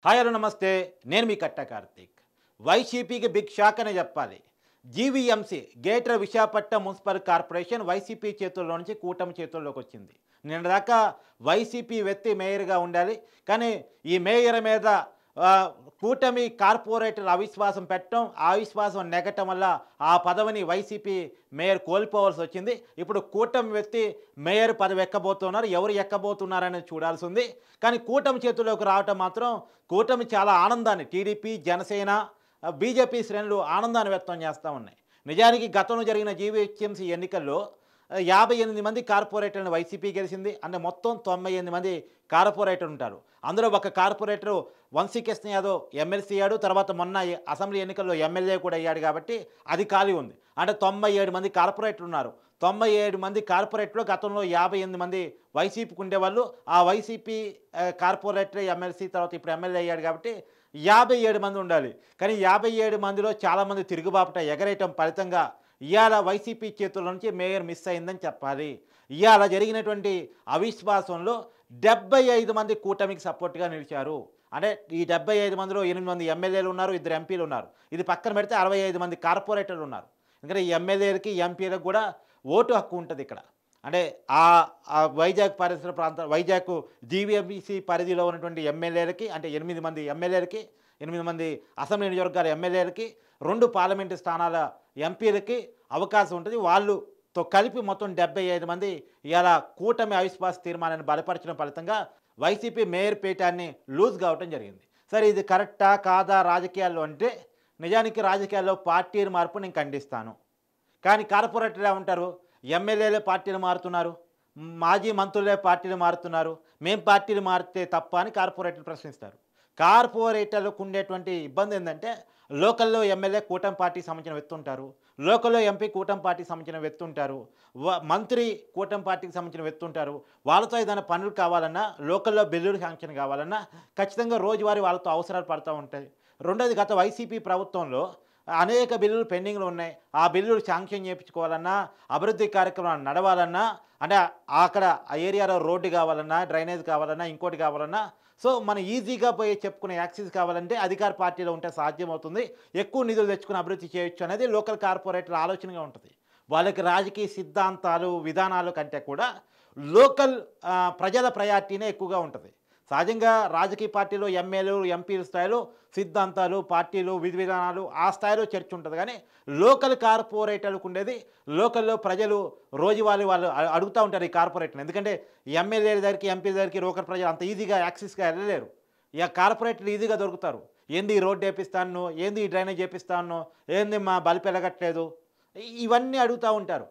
Hi hello నమస్తే. నేను మీ కట్ట కార్తీక్. వైసీపీకి బిగ్ షాక్ అనే చెప్పాలి. GVMC greater Visakhapatnam municipal corporation YCP చేతుల్లో నుంచి కూటమి చేతుల్లోకి వచ్చింది. నిన్నదాకా వైసీపీ వ్యక్తి మేయర్గా ఉండాలి. కానీ ఈ మేయర్ మీద కూటమి కార్పొరేటర్ అవిశ్వాసం పెట్టడం, ఆ అవిశ్వాసం నెగటం వల్ల ఆ పదవిని వైసీపీ మేయర్ కోల్పోవాల్సి వచ్చింది. ఇప్పుడు కూటమి వ్యక్తి మేయర్ పదవి ఎక్కబోతున్నారు. ఎవరు ఎక్కబోతున్నారనేది చూడాల్సి ఉంది. కానీ కూటమి చేతుల్లోకి రావటం మాత్రం కూటమి చాలా ఆనందాన్ని, టీడీపీ, జనసేన, బీజేపీ శ్రేణులు ఆనందాన్ని వ్యక్తం చేస్తూ ఉన్నాయి. నిజానికి గతంలో జరిగిన జీవీహెచ్ఎంసీ ఎన్నికల్లో 58 మంది కార్పొరేటర్ని వైసీపీ గెలిచింది. అంటే మొత్తం 98 మంది కార్పొరేటర్ ఉంటారు. అందులో ఒక కార్పొరేటరు వంశీకృష్ణ యాదవ్ ఎమ్మెల్సీ అయ్యాడు. తర్వాత మొన్న అసెంబ్లీ ఎన్నికల్లో ఎమ్మెల్యే కూడా అయ్యాడు. కాబట్టి అది ఖాళీ ఉంది. అంటే 97 మంది కార్పొరేటర్ ఉన్నారు. 97 మంది కార్పొరేట్లో గతంలో 58 మంది వైసీపీకి ఉండేవాళ్ళు. ఆ వైసీపీ కార్పొరేటర్ ఎమ్మెల్సీ తర్వాత ఇప్పుడు ఎమ్మెల్యే అయ్యాడు. కాబట్టి 57 మంది ఉండాలి. కానీ 57 మందిలో చాలామంది తిరుగుబాపట ఎగరేయటం ఫలితంగా ఇవాళ వైసీపీ చేతుల నుంచి మేయర్ మిస్ అయిందని చెప్పాలి. ఇవాళ జరిగినటువంటి అవిశ్వాసంలో 75 మంది కూటమికి సపోర్ట్గా నిలిచారు. అంటే ఈ 75 మందిలో 8 మంది ఎమ్మెల్యేలు ఉన్నారు, 2 ఎంపీలు ఉన్నారు. ఇది పక్కన పెడితే 65 మంది కార్పొరేటర్లు ఉన్నారు. ఎందుకంటే ఈ ఎమ్మెల్యేలకి, ఎంపీలకు కూడా ఓటు హక్కు ఉంటుంది ఇక్కడ. అంటే ఆ వైజాగ్ పరిసర ప్రాంత వైజాగ్ జీవీఎంసీ పరిధిలో ఉన్నటువంటి ఎమ్మెల్యేలకి, అంటే 8 మంది ఎమ్మెల్యేలకి, 8 మంది అసెంబ్లీ నియోజకవర్గాల ఎమ్మెల్యేలకి, 2 పార్లమెంటు స్థానాల ఎంపీలకి అవకాశం ఉంటుంది. వాళ్ళతో కలిపి మొత్తం 75 మంది ఇవాళ కూటమి అవిశ్వాస తీర్మానాన్ని బలపరచడం ఫలితంగా వైసీపీ మేయర్ పీఠాన్ని లూజ్ కావటం జరిగింది. సరే, ఇది కరెక్టా కాదా రాజకీయాల్లో అంటే, నిజానికి రాజకీయాల్లో పార్టీల మార్పు నేను ఖండిస్తాను. కానీ కార్పొరేటర్లు ఉంటారు, ఎమ్మెల్యేలే పార్టీలు మారుతున్నారు, మాజీ మంత్రులే పార్టీలు మారుతున్నారు, మేం పార్టీలు మారితే తప్ప అని కార్పొరేటర్లు ప్రశ్నిస్తారు. కార్పొరేటర్లకు ఉండేటువంటి ఇబ్బంది ఏంటంటే, లోకల్లో ఎమ్మెల్యే కూటమి పార్టీకి సంబంధించిన వ్యక్తి ఉంటారు, లోకల్లో ఎంపీ కూటమి పార్టీకి సంబంధించిన వ్యక్తి ఉంటారు, మంత్రి కూటమి పార్టీకి సంబంధించిన వ్యక్తి ఉంటారు. వాళ్ళతో ఏదైనా పనులు కావాలన్నా, లోకల్లో బిల్లులు శాంక్షన్ కావాలన్నా ఖచ్చితంగా రోజువారీ వాళ్ళతో అవసరాలు పడుతూ ఉంటాయి. రెండోది, గత వైసీపీ ప్రభుత్వంలో అనేక బిల్లులు పెండింగ్లో ఉన్నాయి. ఆ బిల్లులు శాంక్షన్ చేయించుకోవాలన్నా, అభివృద్ధి కార్యక్రమాలు నడవాలన్నా, అంటే అక్కడ ఆ ఏరియాలో రోడ్డు కావాలన్నా, డ్రైనేజ్ కావాలన్నా, ఇంకోటి కావాలన్నా, సో మనం ఈజీగా పోయి చెప్పుకునే యాక్సెస్ కావాలంటే అధికార పార్టీలో ఉంటే సాధ్యమవుతుంది. ఎక్కువ నిధులు తెచ్చుకుని అభివృద్ధి చేయొచ్చు అనేది లోకల్ కార్పొరేటర్ ఆలోచనగా ఉంటుంది. వాళ్ళకి రాజకీయ సిద్ధాంతాలు, విధానాలు కంటే కూడా లోకల్ ప్రజల ప్రయారిటీనే ఎక్కువగా ఉంటుంది. సహజంగా రాజకీయ పార్టీలో ఎమ్మెల్యేలు, ఎంపీల స్థాయిలో సిద్ధాంతాలు, పార్టీలు, విధి విధానాలు ఆ స్థాయిలో చర్చ ఉంటుంది. కానీ లోకల్ కార్పొరేటర్లకు ఉండేది, లోకల్లో ప్రజలు రోజువారీ వాళ్ళు అడుగుతూ ఉంటారు ఈ కార్పొరేటర్ని. ఎందుకంటే ఎమ్మెల్యేల దగ్గరికి, ఎంపీల దగ్గరికి లోకల్ ప్రజలు అంత ఈజీగా యాక్సెస్గా వెళ్ళలేరు. ఇక కార్పొరేటర్లు ఈజీగా దొరుకుతారు. ఏంది ఈ రోడ్డు వేపిస్తాను, ఏంది ఈ డ్రైనేజ్ వేపిస్తాను, ఏంది మా బల్బు వెలగట్లేదు, ఇవన్నీ అడుగుతూ ఉంటారు.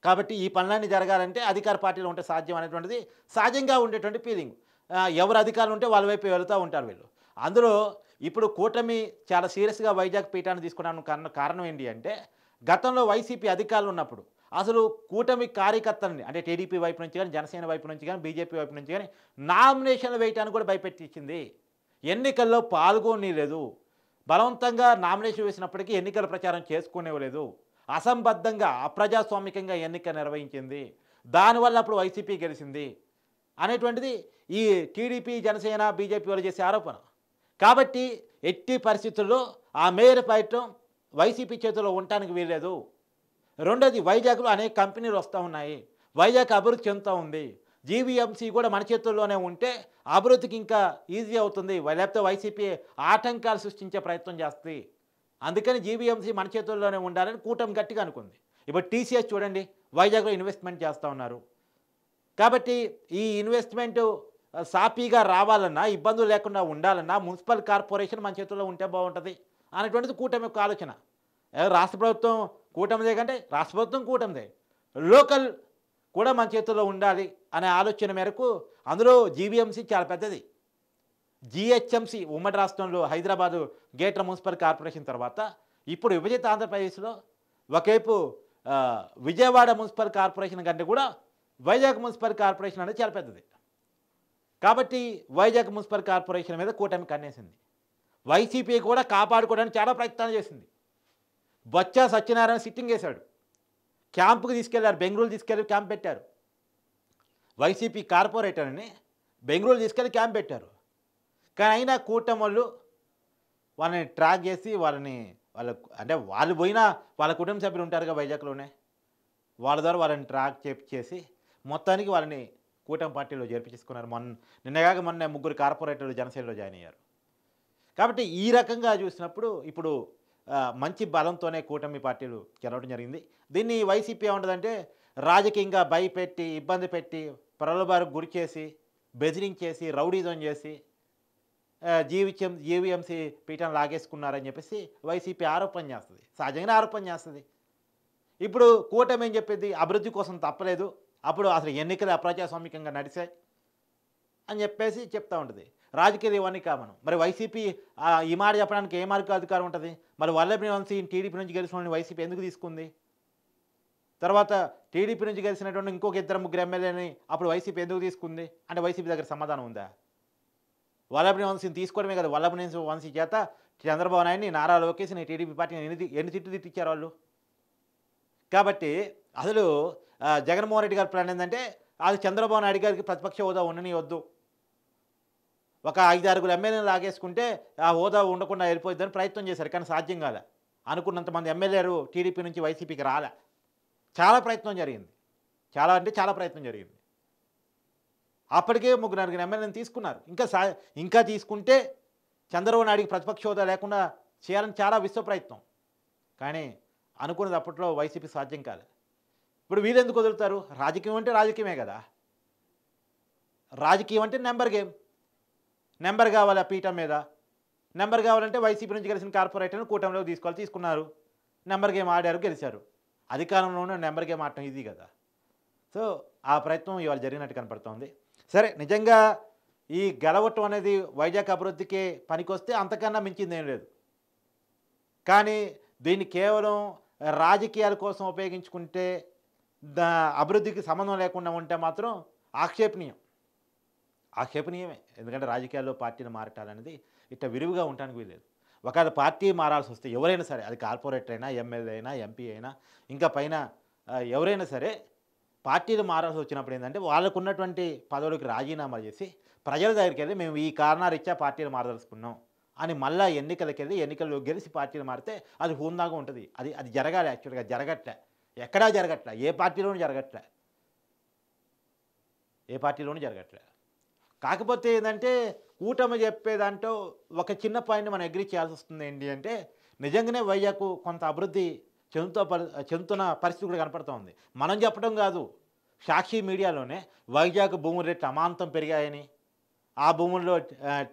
కాబట్టి ఈ పనులన్నీ జరగాలంటే అధికార పార్టీలో ఉంటే సాధ్యం అనేటువంటిది సహజంగా ఉండేటువంటి ఫీలింగ్. ఎవరు అధికారులు ఉంటే వాళ్ళ వైపు వెళుతూ ఉంటారు వీళ్ళు. అందులో ఇప్పుడు కూటమి చాలా సీరియస్గా వైజాగ్ పీఠాన్ని తీసుకోవడానికి కారణం ఏంటి అంటే, గతంలో వైసీపీ అధికారులు ఉన్నప్పుడు అసలు కూటమి కార్యకర్తలని, అంటే టీడీపీ వైపు నుంచి కానీ, జనసేన వైపు నుంచి కానీ, బీజేపీ వైపు నుంచి కానీ నామినేషన్లు వేయటానికి కూడా భయపెట్టించింది. ఎన్నికల్లో పాల్గొనలేదు. బలవంతంగా నామినేషన్ వేసినప్పటికీ ఎన్నికల ప్రచారం చేసుకునేవలేదు. అసంబద్ధంగా, అప్రజాస్వామికంగా ఎన్నిక నిర్వహించింది. దానివల్ల అప్పుడు వైసీపీ గెలిచింది అనేటువంటిది ఈ టీడీపీ, జనసేన, బీజేపీ వాళ్ళు చేసే ఆరోపణ. కాబట్టి ఎట్టి పరిస్థితుల్లో ఆ మేయర్ పీఠం వైసీపీ చేతిలో ఉండటానికి వీల్లేదు. రెండోది, వైజాగ్లో అనేక కంపెనీలు వస్తూ ఉన్నాయి, వైజాగ్ అభివృద్ధి చెందుతూ ఉంది. జీవీఎంసీ కూడా మన చేతుల్లోనే ఉంటే అభివృద్ధికి ఇంకా ఈజీ అవుతుంది. లేకపోతే వైసీపీ ఆటంకాలు సృష్టించే ప్రయత్నం చేస్తుంది. అందుకని జీవీఎంసీ మన చేతుల్లోనే ఉండాలని కూటమి గట్టిగా అనుకుంది. ఇప్పుడు టీసీఎస్ చూడండి, వైజాగ్లో ఇన్వెస్ట్మెంట్ చేస్తూ ఉన్నారు. కాబట్టి ఈ ఇన్వెస్ట్మెంటు సాఫీగా రావాలన్నా, ఇబ్బందులు లేకుండా ఉండాలన్నా మున్సిపల్ కార్పొరేషన్ మన చేతుల్లో ఉంటే బాగుంటుంది అనేటువంటిది కూటమి యొక్క ఆలోచన. రాష్ట్ర ప్రభుత్వం కూటమిదే కంటే రాష్ట్ర ప్రభుత్వం కూటమిదే, లోకల్ కూడా మన చేతుల్లో ఉండాలి అనే ఆలోచన మేరకు అందులో జీవీఎంసీ చాలా పెద్దది. జీహెచ్ఎంసీ ఉమ్మడి రాష్ట్రంలో హైదరాబాదు గ్రేటర్ మున్సిపల్ కార్పొరేషన్ తర్వాత ఇప్పుడు విభజిత ఆంధ్రప్రదేశ్లో ఒకవైపు విజయవాడ మున్సిపల్ కార్పొరేషన్ కంటే కూడా వైజాగ్ మున్సిపల్ కార్పొరేషన్ అనేది చాలా పెద్దది. కాబట్టి వైజాగ్ మున్సిపల్ కార్పొరేషన్ మీద కూటమి కన్నేసింది. వైసీపీ కూడా కాపాడుకోవడానికి చాలా ప్రయత్నాలు చేసింది. బొత్స సత్యనారాయణ సిట్టింగ్ వేశాడు, క్యాంపుకి తీసుకెళ్లారు, బెంగళూరు తీసుకెళ్ళి క్యాంప్ పెట్టారు. వైసీపీ కార్పొరేటర్ని బెంగళూరు తీసుకెళ్ళి క్యాంప్ పెట్టారు. కానీ అయినా కూటమోళ్ళు వాళ్ళని ట్రాక్ చేసి అంటే వాళ్ళు పోయినా వాళ్ళ కుటుంబ సభ్యులు ఉంటారుగా వైజాగ్‌లోనే. వాళ్ళ ద్వారా వాళ్ళని ట్రాక్ చేసి మొత్తానికి వాళ్ళని కూటమి పార్టీలో చేర్పించేసుకున్నారు. నిన్నగాక మొన్న ముగ్గురు కార్పొరేటర్లు జనసేనలో జాయిన్ అయ్యారు. కాబట్టి ఈ రకంగా చూసినప్పుడు ఇప్పుడు మంచి బలంతోనే కూటమి పార్టీలు గెలవడం జరిగింది. దీన్ని వైసీపీ ఏమంటదంటే రాజకీయంగా భయపెట్టి, ఇబ్బంది పెట్టి, ప్రలోభాలకు గురి చేసి, బెదిరించేసి, రౌడీజం చేసి జీవీఎంసీ పీఠాన్ని లాగేసుకున్నారని చెప్పేసి వైసీపీ ఆరోపణ చేస్తది. సహజంగానే ఆరోపణ చేస్తది. ఇప్పుడు కూటమి ఏం చెప్పేది అభివృద్ధి కోసం తప్పలేదు. అప్పుడు అసలు ఎన్నికలు అప్రజాస్వామికంగా నడిచాయి అని చెప్పేసి చెప్తా ఉంటది. రాజకీయాలు ఇవన్నీ కామను. మరి వైసీపీ ఈ మాట చెప్పడానికి ఏ మార్గ అధికారం ఉంటది? మరి వల్లభనేని వంశీ టీడీపీ నుంచి గెలిచినోడిని వైసీపీ ఎందుకు తీసుకుంది? తర్వాత టీడీపీ నుంచి గెలిచినటువంటి ఇంకొక ఇద్దరు ముగ్గురు ఎమ్మెల్యేని అప్పుడు వైసీపీ ఎందుకు తీసుకుంది? అంటే వైసీపీ దగ్గర సమాధానం ఉందా? వల్లభనేని వంశీని తీసుకోవడమే కదా, వల్లభనేని వంశీ చేత చంద్రబాబు నాయుడిని, నారా లోకేష్‌ని, టీడీపీ పార్టీని ఎన్ని తిట్లు తిట్టించారు వాళ్ళు. కాబట్టి అసలు జగన్మోహన్ రెడ్డి గారి ప్లాన్ ఏంటంటే అది చంద్రబాబు నాయుడు గారికి ప్రతిపక్ష హోదా ఉండనియొద్దు. ఒక 5-6 ఎమ్మెల్యేలు లాగేసుకుంటే ఆ హోదా ఉండకుండా వెళ్ళిపోద్దని ప్రయత్నం చేశారు. కానీ సాధ్యం కాలే. అనుకున్నంతమంది ఎమ్మెల్యేలు టీడీపీ నుంచి వైసీపీకి రాలే. చాలా ప్రయత్నం జరిగింది. చాలా ప్రయత్నం జరిగింది. అప్పటికే 3-4 ఎమ్మెల్యేలను తీసుకున్నారు. ఇంకా తీసుకుంటే చంద్రబాబు నాయుడికి ప్రతిపక్ష హోదా లేకుండా చేయాలని చాలా విశ్వ ప్రయత్నం. కానీ అనుకున్నది అప్పట్లో వైసీపీ సాధ్యం కాలే. ఇప్పుడు వీళ్ళెందుకు వదులుతారు? రాజకీయం అంటే రాజకీయమే కదా. రాజకీయం అంటే నెంబర్ గేమ్. నెంబర్ కావాలి ఆ పీఠం మీద. నెంబర్ కావాలంటే వైసీపీ నుంచి గెలిచిన కార్పొరేటర్ని కూటమిలోకి తీసుకున్నారు. నెంబర్ గేమ్ ఆడారు, గెలిచారు. అధికారంలోనే నెంబర్ గేమ్ ఆడటం ఈజీ కదా. సో ఆ ప్రయత్నం ఇవాళ జరిగినట్టు కనపడుతోంది. సరే, నిజంగా ఈ గెలవటం అనేది వైజాగ్ అభివృద్ధికి పనికొస్తే అంతకన్నా మించిందేం లేదు. కానీ దీన్ని కేవలం రాజకీయాల కోసం ఉపయోగించుకుంటే అభివృద్ధికి సంబంధం లేకుండా ఉంటే మాత్రం ఆక్షేపణీయమే. ఎందుకంటే రాజకీయాల్లో పార్టీలు మారటాలనేది ఇట్లా విరివిగా ఉండడానికి వీల్లేదు. ఒకవేళ పార్టీ మారాల్సి వస్తే ఎవరైనా సరే, అది కార్పొరేటర్ అయినా, ఎమ్మెల్యే అయినా, ఎంపీ అయినా, ఇంకా పైన ఎవరైనా సరే పార్టీలు మారాల్సి వచ్చినప్పుడు ఏంటంటే వాళ్ళకు ఉన్నటువంటి పదవులకు రాజీనామా చేసి ప్రజల దగ్గరికి వెళ్ళి మేము ఈ కారణాలు ఇచ్చా పార్టీలు మారదలుచుకున్నాం అని మళ్ళీ ఎన్నికల్లో గెలిచి పార్టీలు మారితే అది హుందాగా ఉంటుంది. అది జరగాలి. యాక్చువల్గా జరగట్లే. ఎక్కడా జరగట్లే. ఏ పార్టీలోనూ జరగట్లే. కాకపోతే ఏంటంటే కూటమి చెప్పేదాంట్లో ఒక చిన్న పాయింట్ మనం అగ్రీ చేయాల్సి వస్తుంది. ఏంటి అంటే నిజంగానే వైజాగ్ కొంత అభివృద్ధి చెందుతున్న పరిస్థితి కూడా కనపడుతోంది. మనం చెప్పడం కాదు, సాక్షి మీడియాలోనే వైజాగ్ భూముల రేట్లు అమాంతం పెరిగాయని, ఆ భూముల్లో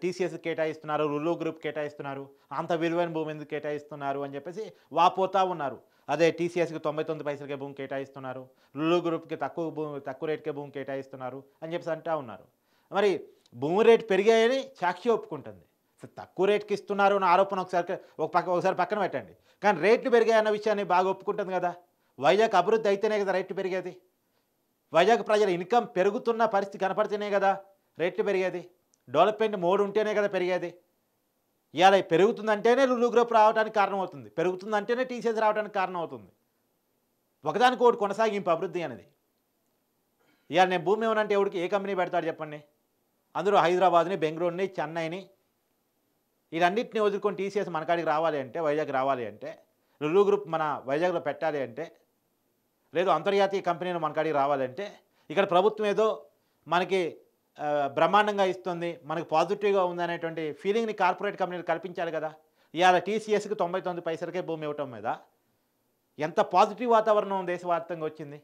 టీసీఎస్ కేటాయిస్తున్నారు, లులు గ్రూప్ కేటాయిస్తున్నారు, అంత విలువైన భూమి ఎందుకు కేటాయిస్తున్నారు అని చెప్పేసి వాపోతా ఉన్నారు. అదే టీసీఎస్కి 99 పైసలకే భూమి కేటాయిస్తున్నారు, లులు గ్రూప్కి తక్కువ రేటుకే భూమి కేటాయిస్తున్నారు అని చెప్పేసి అంటూ ఉన్నారు. మరి భూమి రేటు పెరిగాయని సాక్షి ఒప్పుకుంటుంది. తక్కువ రేటుకి ఇస్తున్నారు అన్న ఆరోపణ ఒకసారి పక్కన పెట్టండి. కానీ రేట్లు పెరిగాయన్న విషయాన్ని బాగా ఒప్పుకుంటుంది కదా. వైజాగ్ అభివృద్ధి అయితేనే కదా రేట్లు పెరిగేది. వైజాగ్ ప్రజల ఇన్కమ్ పెరుగుతున్న పరిస్థితి కనపడితేనే కదా రేట్లు పెరిగేది. డెవలప్మెంట్ మోడ్ ఉంటేనే కదా పెరిగేది. ఇవాళ పెరుగుతుందంటేనే లులు గ్రూప్ రావడానికి కారణం అవుతుంది, పెరుగుతుందంటేనే టీసీఎస్ రావడానికి కారణం అవుతుంది. ఒకదానికి ఒకటి కొనసాగింపు అభివృద్ధి అనేది. ఇవాళ నేను భూమి ఏమనంటే ఎవరికి ఏ కంపెనీ పెడతాడు చెప్పండి? అందరూ హైదరాబాద్ని, బెంగళూరుని, చెన్నైని వీటన్నిటిని వదులుకొని టీసీఎస్ మన కాడికి రావాలి అంటే, వైజాగ్ రావాలి అంటే, లులు గ్రూప్ మన వైజాగ్లో పెట్టాలి అంటే, లేదు అంతర్జాతీయ కంపెనీలు మన కాడికి రావాలంటే, ఇక్కడ ప్రభుత్వం ఏదో మనకి బ్రహ్మాండంగా ఇస్తుంది, మనకి పాజిటివ్గా ఉందనేటువంటి ఫీలింగ్ని కార్పొరేట్ కంపెనీలు కల్పించాలి కదా. ఇవాళ టీసీఎస్కి 99 పైసలకే భూమి ఇవ్వటం మీద ఎంత పాజిటివ్ వాతావరణం దేశవ్యాప్తంగా వచ్చింది.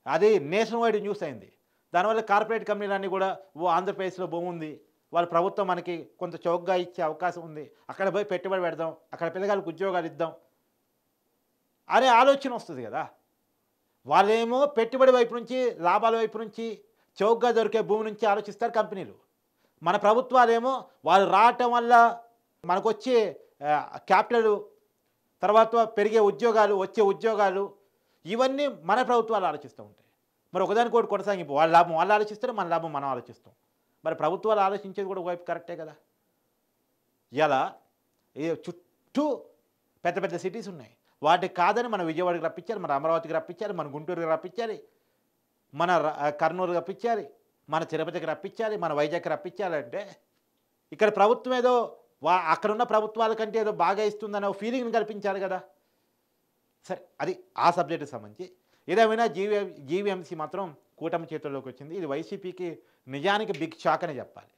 అది నేషనల్ వైడ్ న్యూస్ అయింది. దానివల్ల కార్పొరేట్ కంపెనీలన్నీ కూడా ఆంధ్రప్రదేశ్లో భూమి ఉంది, వాళ్ళ ప్రభుత్వం మనకి కొంత చౌకగా ఇచ్చే అవకాశం ఉంది, అక్కడ పోయి పెట్టుబడి పెడదాం, అక్కడ పిల్లగాళ్ళకి ఉద్యోగాలు ఇద్దాం అనే ఆలోచన వస్తుంది కదా. వాళ్ళేమో పెట్టుబడి వైపు నుంచి, లాభాల వైపు నుంచి, చౌకగా దొరికే భూమి నుంచి ఆలోచిస్తారు కంపెనీలు. మన ప్రభుత్వాలేమో వాళ్ళు రావటం వల్ల మనకు వచ్చే క్యాపిటల్, తర్వాత పెరిగే ఉద్యోగాలు, వచ్చే ఉద్యోగాలు, ఇవన్నీ మన ప్రభుత్వాలు ఆలోచిస్తూ ఉంటాయి. మరి ఒకదానికోటి కొనసాగింపు, వాళ్ళ లాభం వాళ్ళు ఆలోచిస్తారు, మన లాభం మనం ఆలోచిస్తాం. మరి ప్రభుత్వాలు ఆలోచించేది కూడా ఒకవైపు కరెక్టే కదా. ఇలా చుట్టూ పెద్ద పెద్ద సిటీస్ ఉన్నాయి, వాటికి కాదని మన విజయవాడకి రప్పించాలి, మన అమరావతికి రప్పించాలి, మన గుంటూరుకి రప్పించాలి, మన కర్నూలుకి రప్పించాలి, మన తిరుపతికి రప్పించాలి, మన వైజాగ్కి రప్పించాలంటే ఇక్కడ ప్రభుత్వం ఏదో అక్కడున్న ప్రభుత్వాల కంటే ఏదో బాగా ఇస్తుందనే ఫీలింగ్ని కల్పించారు కదా. సరే, అది ఆ సబ్జెక్టుకి సంబంధించి. ఏదేమైనా జీవీఎంసీ మాత్రం కూటమి చేతుల్లోకి వచ్చింది. ఇది వైసీపీకి నిజానికి బిగ్ షాక్ అని చెప్పాలి.